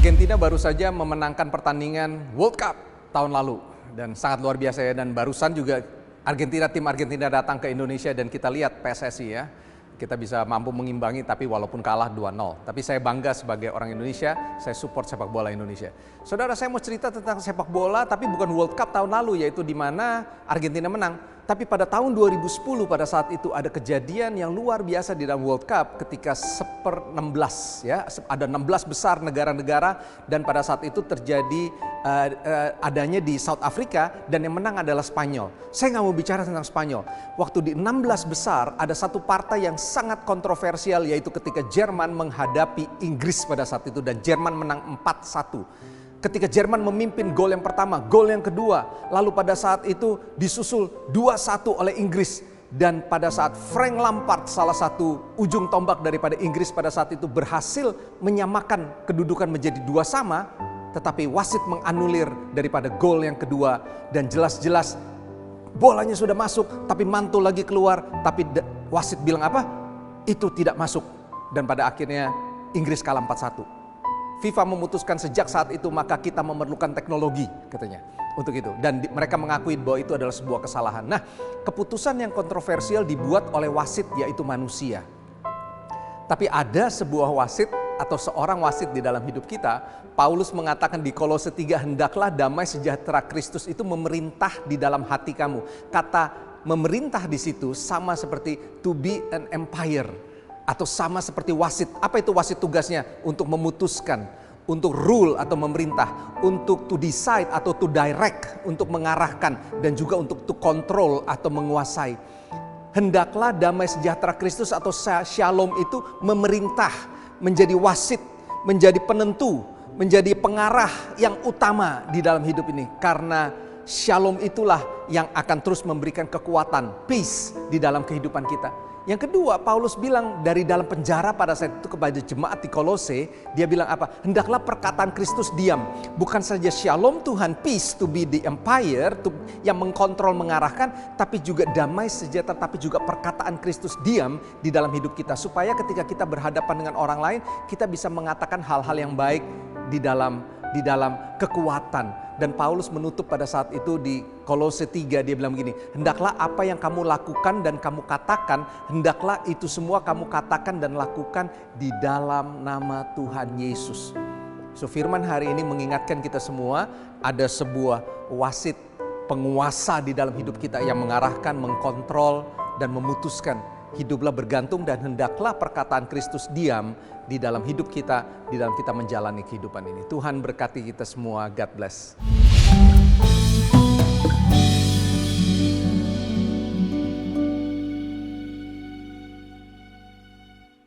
Argentina baru saja memenangkan pertandingan World Cup tahun lalu dan sangat luar biasa ya. Dan barusan juga tim Argentina datang ke Indonesia dan kita lihat PSSI ya. Kita bisa mampu mengimbangi tapi walaupun kalah 2-0. Tapi saya bangga sebagai orang Indonesia, saya support sepak bola Indonesia. Saudara, saya mau cerita tentang sepak bola tapi bukan World Cup tahun lalu, yaitu di mana Argentina menang. Tapi pada tahun 2010 pada saat itu ada kejadian yang luar biasa di dalam World Cup ketika 16 ya, ada 16 besar negara-negara dan pada saat itu terjadi adanya di South Africa dan yang menang adalah Spanyol. Saya nggak mau bicara tentang Spanyol. Waktu di 16 besar ada satu partai yang sangat kontroversial, yaitu ketika Jerman menghadapi Inggris pada saat itu dan Jerman menang 4-1. Ketika Jerman memimpin gol yang pertama, gol yang kedua, lalu pada saat itu disusul 2-1 oleh Inggris. Dan pada saat Frank Lampard, salah satu ujung tombak daripada Inggris pada saat itu, berhasil menyamakan kedudukan menjadi 2-2, tetapi wasit menganulir daripada gol yang kedua. Dan jelas-jelas bolanya sudah masuk, tapi mantul lagi keluar, tapi wasit bilang apa? Itu tidak masuk. Dan pada akhirnya Inggris kalah 4-1. FIFA memutuskan sejak saat itu maka kita memerlukan teknologi katanya untuk itu. Dan mereka mengakui bahwa itu adalah sebuah kesalahan. Nah, keputusan yang kontroversial dibuat oleh wasit, yaitu manusia. Tapi ada sebuah wasit atau seorang wasit di dalam hidup kita. Paulus mengatakan di Kolose 3, hendaklah damai sejahtera Kristus itu memerintah di dalam hati kamu. Kata memerintah di situ sama seperti to be an empire. Atau sama seperti wasit. Apa itu wasit tugasnya? Untuk memutuskan, untuk rule atau memerintah, untuk to decide atau to direct, untuk mengarahkan, dan juga untuk to control atau menguasai. Hendaklah damai sejahtera Kristus atau shalom itu memerintah, menjadi wasit, menjadi penentu, menjadi pengarah yang utama di dalam hidup ini. Karena shalom itulah yang akan terus memberikan kekuatan, peace di dalam kehidupan kita. Yang kedua, Paulus bilang dari dalam penjara pada saat itu kepada jemaat di Kolose, dia bilang apa? Hendaklah perkataan Kristus diam. Bukan saja shalom Tuhan, peace to be the empire, yang mengkontrol, mengarahkan, tapi juga damai sejahtera, tapi juga perkataan Kristus diam di dalam hidup kita. Supaya ketika kita berhadapan dengan orang lain, kita bisa mengatakan hal-hal yang baik di dalam kekuatan. Dan Paulus menutup pada saat itu di Kolose 3, dia bilang begini, hendaklah apa yang kamu lakukan dan kamu katakan, hendaklah itu semua kamu katakan dan lakukan di dalam nama Tuhan Yesus. So, firman hari ini mengingatkan kita semua, ada sebuah wasit, penguasa di dalam hidup kita yang mengarahkan, mengkontrol dan memutuskan. Hiduplah bergantung dan hendaklah perkataan Kristus diam di dalam hidup kita, di dalam kita menjalani kehidupan ini. Tuhan berkati kita semua. God bless.